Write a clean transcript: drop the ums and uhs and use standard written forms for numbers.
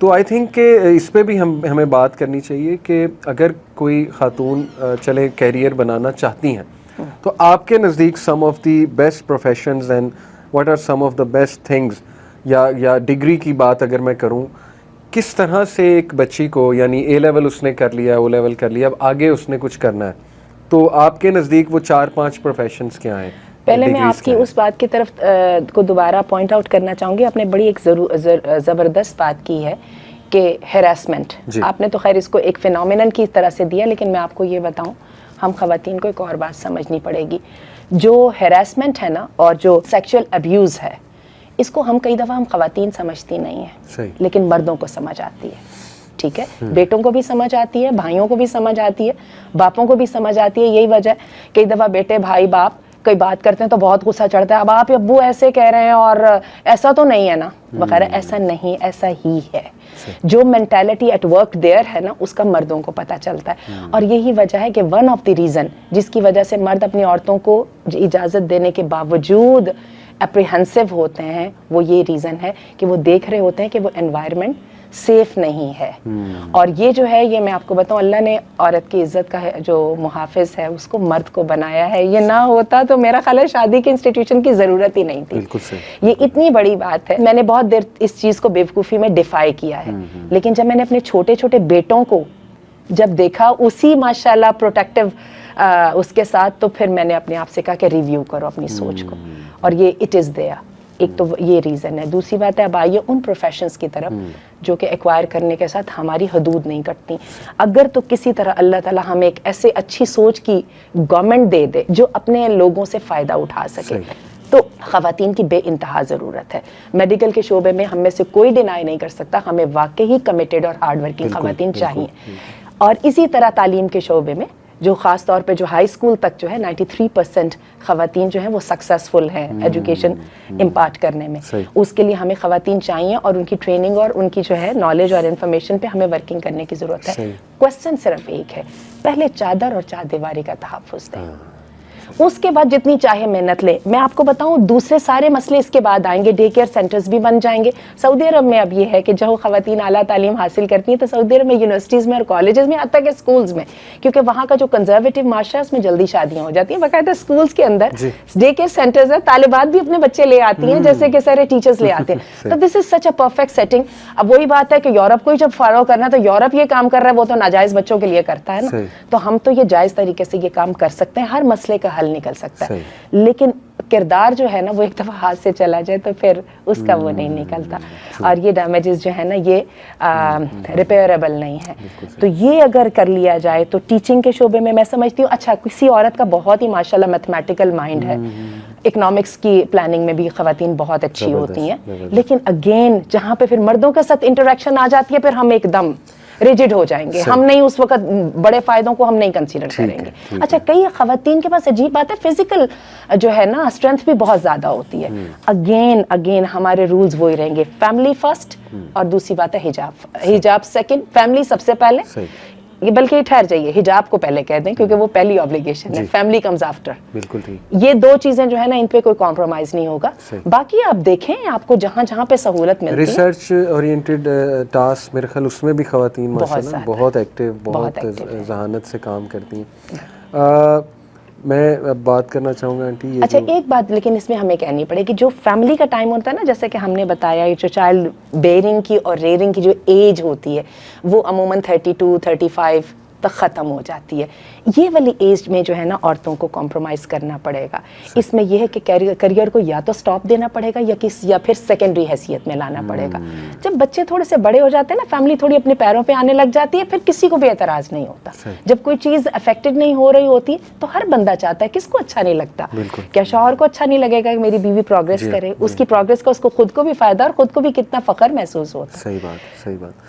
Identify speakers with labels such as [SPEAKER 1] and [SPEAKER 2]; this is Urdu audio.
[SPEAKER 1] تو آئی تھنک کہ اس پہ بھی ہمیں بات کرنی چاہیے کہ اگر کوئی خاتون چلے کیریئر بنانا چاہتی ہیں تو آپ کے نزدیک some of the best professions and what are some of the best things, یا ڈگری کی بات اگر میں کروں، کس طرح سے ایک بچی کو، یعنی اے لیول اس نے کر لیا، او لیول کر لیا، اب آگے اس نے کچھ کرنا ہے، تو آپ کے نزدیک وہ 4-5 پروفیشنز کیا ہیں؟
[SPEAKER 2] پہلے میں آپ کی اس بات کی طرف کو دوبارہ پوائنٹ آؤٹ کرنا چاہوں گی. آپ نے بڑی ایک زبردست بات کی ہے کہ ہیراسمنٹ. آپ نے تو خیر اس کو ایک فینومینن کی طرح سے دیا، لیکن میں آپ کو یہ بتاؤں، ہم خواتین کو ایک اور بات سمجھنی پڑے گی. جو ہیراسمنٹ ہے نا، اور جو سیکشل ابیوز ہے، اس کو ہم کئی دفعہ ہم خواتین سمجھتی نہیں ہیں، لیکن مردوں کو سمجھ آتی ہے. ٹھیک ہے، بیٹوں کو بھی سمجھ آتی ہے، بھائیوں کو بھی سمجھ آتی ہے، باپوں کو بھی سمجھ آتی ہے. یہی وجہ ہے کئی دفعہ بیٹے بھائی باپ کوئی بات کرتے ہیں تو بہت غصہ چڑھتا ہے، اب آپ ابو ایسے کہہ رہے ہیں اور ایسا تو نہیں ہے نا وغیرہ. ایسا نہیں، ایسا ہی ہے. جو مینٹالٹی ایٹ ورک دیئر ہے نا، اس کا مردوں کو پتہ چلتا ہے. اور یہی وجہ ہے کہ ون آف دی ریزن جس کی وجہ سے مرد اپنی عورتوں کو اجازت دینے کے باوجود اپریہنسو ہوتے ہیں، وہ یہ ریزن ہے کہ وہ دیکھ رہے ہوتے ہیں کہ وہ انوائرمنٹ سیف نہیں ہے. اور یہ جو ہے، یہ میں آپ کو بتاؤں، اللہ نے عورت کی عزت کا جو محافظ ہے اس کو مرد کو بنایا ہے. یہ نہ ہوتا تو میرا خیال ہے شادی کے انسٹیٹیوشن کی ضرورت ہی نہیں تھی. یہ اتنی بڑی بات ہے. میں نے بہت دیر اس چیز کو بیوقوفی میں ڈیفائی کیا ہے، لیکن جب میں نے اپنے چھوٹے چھوٹے بیٹوں کو جب دیکھا اسی ماشاءاللہ پروٹیکٹیو اس کے ساتھ، تو پھر میں نے اپنے آپ سے کہا کہ ریویو کرو اپنی سوچ کو. اور یہ اٹ از دیئر. ایک تو یہ ریزن ہے. دوسری بات ہے، اب آئیے ان پروفیشنز کی طرف جو کہ ایکوائر کرنے کے ساتھ ہماری حدود نہیں کٹتی. اگر تو کسی طرح اللہ تعالیٰ ہمیں ایک ایسے اچھی سوچ کی گورنمنٹ دے دے جو اپنے لوگوں سے فائدہ اٹھا سکے، تو خواتین کی بے انتہا ضرورت ہے. میڈیکل کے شعبے میں ہم میں سے کوئی ڈینائی نہیں کر سکتا، ہمیں واقعی کمیٹیڈ اور ہارڈ ورکنگ خواتین چاہیے. اور اسی طرح تعلیم کے شعبے میں جو خاص طور پہ جو ہائی اسکول تک جو ہے 93% خواتین جو ہیں وہ سکسیسفل ہیں ایجوکیشن امپارٹ کرنے میں. اس کے لیے ہمیں خواتین چاہیے، اور ان کی ٹریننگ اور ان کی جو ہے نالج اور انفارمیشن پہ ہمیں ورکنگ کرنے کی ضرورت ہے. کوسچن صرف ایک ہے، پہلے چادر اور چار دیواری کا تحفظ دیں، اس کے بعد جتنی چاہے محنت لیں. میں آپ کو بتاؤں دوسرے سارے مسئلے اس کے بعد آئیں گے. ڈے کیئر سینٹرز بھی بن جائیں گے. سعودی عرب میں اب یہ ہے کہ جب خواتین اعلیٰ تعلیم حاصل کرتی ہیں تو سعودی عرب میں یونیورسٹیز میں اور کالجز میں، حتیٰ کہ سکولز میں، کیونکہ وہاں کا جو کنزرویٹو معاشرہ ہے اس میں جلدی شادیاں ہو جاتی ہیں. باقاعدہ سکولز کے اندر ڈے کیئر سینٹرز ہیں، طالبات بھی اپنے بچے لے آتی ہیں جیسے کہ سارے ٹیچرز لے آتے ہیں. تو دس از سچ اے پرفیکٹ سیٹنگ. اب وہی بات ہے کہ یورپ کو ہی جب فالو کرنا ہے تو یورپ یہ کام کر رہا ہے، وہ تو ناجائز بچوں کے لیے کرتا ہے نا. تو ہم تو یہ جائز طریقے سے یہ کام کر سکتے ہیں، ہر مسئلے کا حل نکل سکتا ہے. لیکن کردار جو ہے نا وہ ایک دفعہ ہاتھ سے چلا جائے تو پھر اس کا وہ نہیں نکلتا. اور یہ ڈیمیجز جو ہے نا یہ ریپیئربل نہیں ہے. تو یہ اگر کر لیا جائے تو ٹیچنگ کے شعبے میں سمجھتی ہوں اچھا کسی عورت کا بہت ہی ماشاءاللہ میتھمیٹیکل مائنڈ ہے، اکنامکس کی پلاننگ میں بھی خواتین بہت اچھی ہوتی ہیں. لیکن اگین جہاں پہ پھر مردوں کے ساتھ انٹریکشن آ جاتی ہے، پھر ہم ایک دم ریجڈ ہو جائیں گے. ہم نہیں اس وقت بڑے فائدوں کو ہم نہیں کنسیڈر کریں گے. اچھا کئی خواتین کے پاس عجیب بات ہے، فزیکل جو ہے نا اسٹرینتھ بھی بہت زیادہ ہوتی ہے. اگین ہمارے رولز وہی رہیں گے، فیملی فرسٹ، اور دوسری بات ہے حجاب سیکنڈ، فیملی سب سے پہلے. یہ بلکہ یہ ٹھہر جائیے، حجاب کو پہلے کہہ دیں کیونکہ وہ پہلی آبلیگیشن ہے، فیملی کمز آفٹر. بالکل ٹھیک. یہ دو چیزیں جو ہے نا ان پہ کوئی کمپرومائز نہیں ہوگا. باقی آپ دیکھیں آپ کو جہاں جہاں پہ سہولت ملتی ہے،
[SPEAKER 1] ریسرچ اورینٹڈ ٹاسک میرے خیال اس میں بھی خواتین ماشاءاللہ بہت ایکٹیو، بہت ذہانت سے کام کرتی ہیں. میں بات کرنا چاہوں گا آنٹی
[SPEAKER 2] اچھا ایک بات لیکن اس میں ہمیں کہنی پڑے گی، جو فیملی کا ٹائم ہوتا ہے نا، جیسے کہ ہم نے بتایا جو چائلڈ بیئرنگ کی اور ریئرنگ کی جو ایج ہوتی ہے وہ عموماً 32 35 تک ختم ہو جاتی ہے. یہ والی ایج میں جو ہے نا عورتوں کو کمپرومائز کرنا پڑے گا. اس میں یہ ہے کہ کیریئر کو یا تو سٹاپ دینا پڑے گا یا پھر سیکنڈری حیثیت میں لانا پڑے گا. جب بچے تھوڑے سے بڑے ہو جاتے ہیں نا، فیملی تھوڑی اپنے پیروں پہ آنے لگ جاتی ہے، پھر کسی کو بھی اعتراض نہیں ہوتا. جب کوئی چیز افیکٹڈ نہیں ہو رہی ہوتی تو ہر بندہ چاہتا ہے، کس کو اچھا نہیں لگتا؟ کیا شوہر کو اچھا نہیں لگے گا کہ میری بیوی پروگریس کرے؟ اس کی پروگریس کا اس کو خود کو بھی فائدہ اور خود کو بھی کتنا فخر محسوس ہوتا ہے.
[SPEAKER 1] صحیح بات.